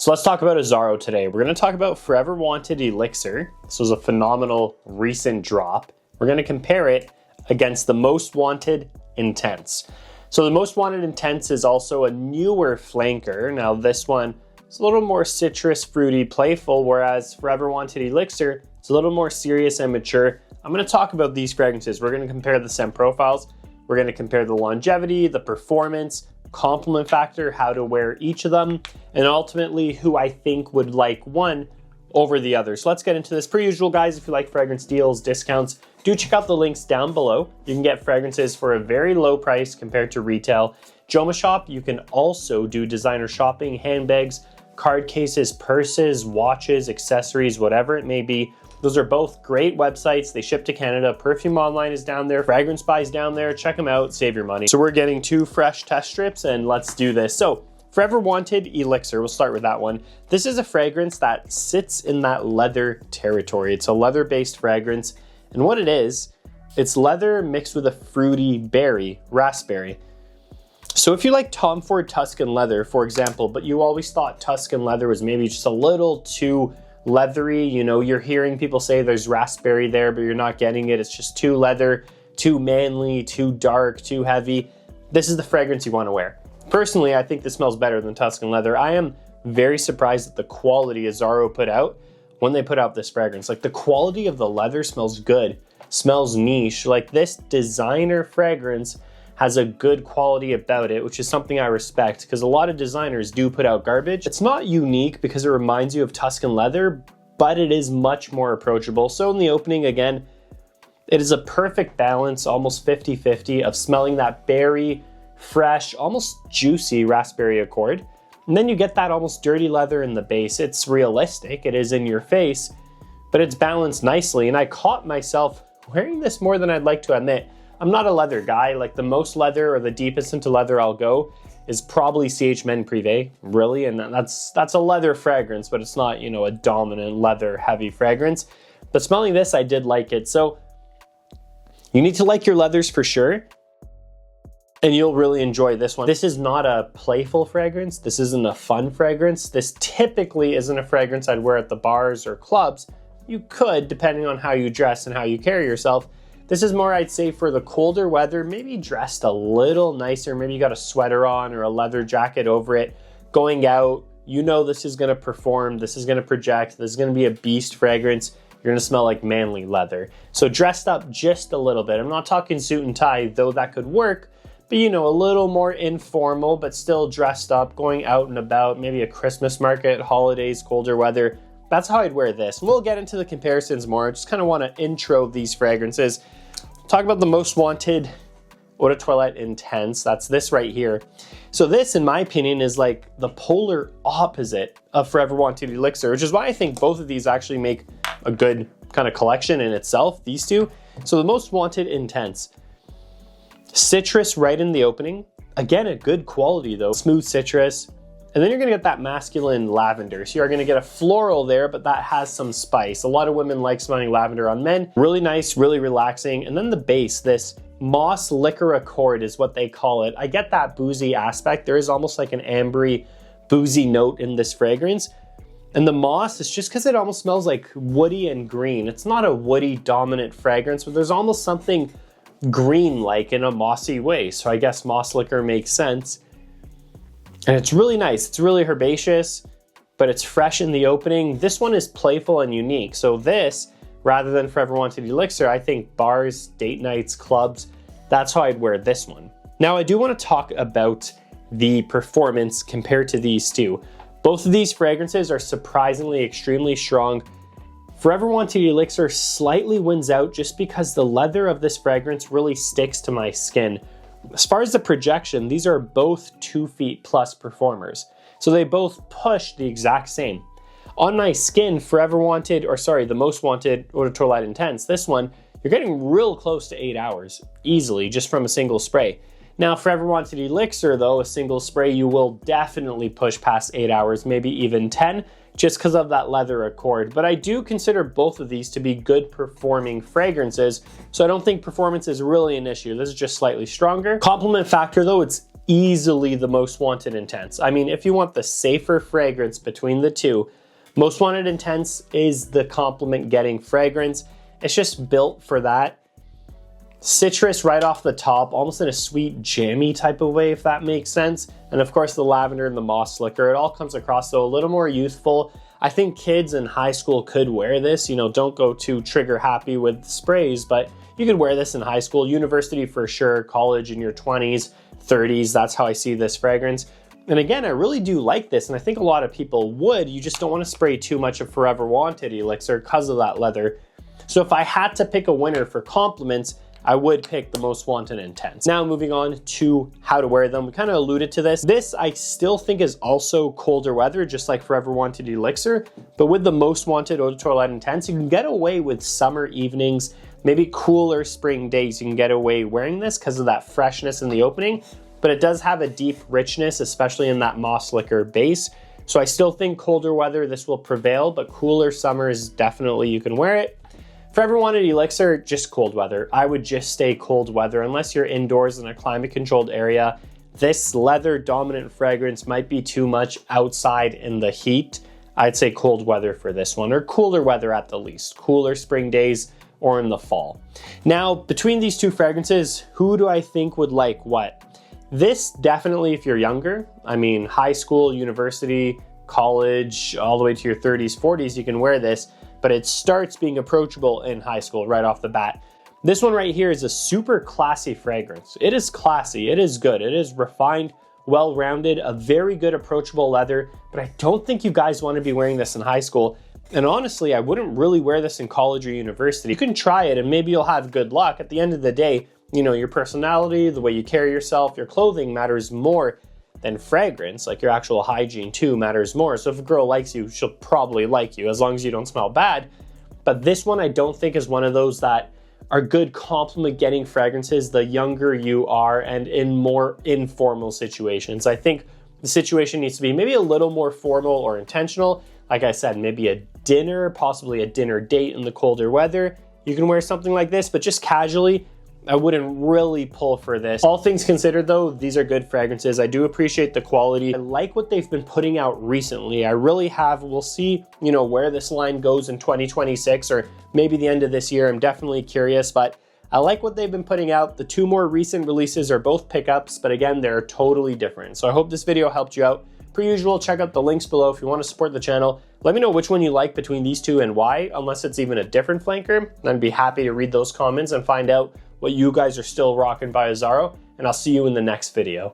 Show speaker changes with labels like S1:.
S1: So let's talk about Azzaro today. We're going to talk about Forever Wanted Elixir. This was a phenomenal recent drop. We're going to compare it against the Most Wanted Intense. So the Most Wanted Intense is also a newer flanker. Now this one is a little more citrus, fruity, playful, whereas Forever Wanted Elixir is a little more serious and mature. I'm going to talk about these fragrances. We're going to compare the scent profiles. We're going to compare the longevity, the performance, compliment factor, how to wear each of them, and ultimately who I think would like one over the other. So let's get into this. Per usual, guys, if you like fragrance deals, discounts, do check out the links down below. You can get fragrances for a very low price compared to retail. Joma Shop, you can also do designer shopping, handbags, card cases, purses, watches, accessories, whatever it may be. Those are both great websites. They ship to Canada. Perfume Online is down there. Fragrance Buy down there. Check them out. Save your money. So we're getting 2 fresh test strips and let's do this. So Forever Wanted Elixir, we'll start with that one. This is a fragrance that sits in that leather territory. It's a leather-based fragrance. And what it is, it's leather mixed with a fruity berry, raspberry. So if you like Tom Ford Tuscan leather, for example, but you always thought Tuscan leather was maybe just a little too leathery, you know, you're hearing people say there's raspberry there, but you're not getting it. It's just too leather, too manly, too dark, too heavy. This is the fragrance you want to wear. Personally, I think this smells better than Tuscan leather. I am very surprised at the quality Azzaro put out when they put out this fragrance. Like the quality of the leather smells good, smells niche. Like this designer fragrance has a good quality about it, which is something I respect because a lot of designers do put out garbage. It's not unique because it reminds you of Tuscan leather, but it is much more approachable. So in the opening, again, it is a perfect balance, almost 50-50 of smelling that berry, fresh, almost juicy raspberry accord. And then you get that almost dirty leather in the base. It's realistic, it is in your face, but it's balanced nicely. And I caught myself wearing this more than I'd like to admit. I'm not a leather guy. Like the most leather or the deepest into leather I'll go is probably CH Men Privé, really. And that's a leather fragrance, but it's not, you know, a dominant leather heavy fragrance. But smelling this, I did like it. So you need to like your leathers for sure. And you'll really enjoy this one. This is not a playful fragrance. This isn't a fun fragrance. This typically isn't a fragrance I'd wear at the bars or clubs. You could, depending on how you dress and how you carry yourself. This is more, I'd say, for the colder weather, maybe dressed a little nicer. Maybe you got a sweater on or a leather jacket over it. Going out, you know this is gonna perform, this is gonna project, this is gonna be a beast fragrance. You're gonna smell like manly leather. So dressed up just a little bit. I'm not talking suit and tie, though that could work, but you know, a little more informal, but still dressed up, going out and about, maybe a Christmas market, holidays, colder weather. That's how I'd wear this. We'll get into the comparisons more. I just kind of want to intro these fragrances. Talk about the Most Wanted Eau de Toilette Intense. That's this right here. So this, in my opinion, is like the polar opposite of Forever Wanted Elixir, which is why I think both of these actually make a good kind of collection in itself, these two. So the Most Wanted Intense. Citrus right in the opening. Again, a good quality though. Smooth citrus. And then you're gonna get that masculine lavender. So you're gonna get a floral there, but that has some spice. A lot of women like smelling lavender on men. Really nice, really relaxing. And then the base, this moss liquor accord is what they call it. I get that boozy aspect. There is almost like an ambery, boozy note in this fragrance. And the moss is just because it almost smells like woody and green. It's not a woody dominant fragrance, but there's almost something green-like in a mossy way. So I guess moss liquor makes sense. And it's really nice. It's really herbaceous, but it's fresh in the opening. This one is playful and unique. So this, rather than Forever Wanted Elixir, I think bars, date nights, clubs, that's how I'd wear this one. Now, I do want to talk about the performance compared to these two. Both of these fragrances are surprisingly extremely strong. Forever Wanted Elixir slightly wins out just because the leather of this fragrance really sticks to my skin. As far as the projection, these are both 2 feet plus performers. So they both push the exact same. On my skin, the Most Wanted Eau de Toilette Intense, this one, you're getting real close to 8 hours, easily, just from a single spray. Now, Forever Wanted Elixir, though, a single spray, you will definitely push past 8 hours, maybe even 10, just because of that leather accord. But I do consider both of these to be good performing fragrances, so I don't think performance is really an issue. This is just slightly stronger. Compliment factor, though, it's easily the Most Wanted Intense. I mean, if you want the safer fragrance between the two, Most Wanted Intense is the compliment getting fragrance. It's just built for that. Citrus right off the top, almost in a sweet jammy type of way, if that makes sense. And of course the lavender and the moss liquor, it all comes across though a little more youthful. I think kids in high school could wear this, you know, don't go too trigger happy with sprays, but you could wear this in high school, university for sure, college in your 20s, 30s, that's how I see this fragrance. And again, I really do like this, and I think a lot of people would, you just don't want to spray too much of Forever Wanted Elixir because of that leather. So if I had to pick a winner for compliments, I would pick the Most Wanted Intense. Now moving on to how to wear them. We kind of alluded to this. This I still think is also colder weather, just like Forever Wanted Elixir, but with the Most Wanted Eau de Toilette Intense, you can get away with summer evenings, maybe cooler spring days. You can get away wearing this because of that freshness in the opening, but it does have a deep richness, especially in that moss liquor base. So I still think colder weather, this will prevail, but cooler summers, definitely you can wear it. Forever Wanted Elixir, just cold weather. I would just stay cold weather unless you're indoors in a climate controlled area. This leather dominant fragrance might be too much outside in the heat. I'd say cold weather for this one, or cooler weather at the least, cooler spring days or in the fall. Now, between these two fragrances, who do I think would like what? This definitely if you're younger, I mean high school, university, college, all the way to your 30s, 40s, you can wear this. But it starts being approachable in high school right off the bat. This one right here is a super classy fragrance. It is classy, it is good, it is refined, well-rounded, a very good approachable leather, but I don't think you guys want to be wearing this in high school. And honestly, I wouldn't really wear this in college or university. You can try it and maybe you'll have good luck. At the end of the day, you know, your personality, the way you carry yourself, your clothing matters more than fragrance, like your actual hygiene too matters more. So if a girl likes you, she'll probably like you as long as you don't smell bad. But this one I don't think is one of those that are good compliment getting fragrances the younger you are and in more informal situations. I think the situation needs to be maybe a little more formal or intentional. Like I said, maybe a dinner, possibly a dinner date in the colder weather. You can wear something like this, but just casually, I wouldn't really pull for this. All things considered though, these are good fragrances. I do appreciate the quality. I like what they've been putting out recently. I really have. We'll see, you know, where this line goes in 2026 or maybe the end of this year. I'm definitely curious, but I like what they've been putting out. The two more recent releases are both pickups, but again, they're totally different. So I hope this video helped you out. Per usual, check out the links below if you want to support the channel. Let me know which one you like between these two and why, unless it's even a different flanker. I'd be happy to read those comments and find out what you guys are still rocking by Azzaro, and I'll see you in the next video.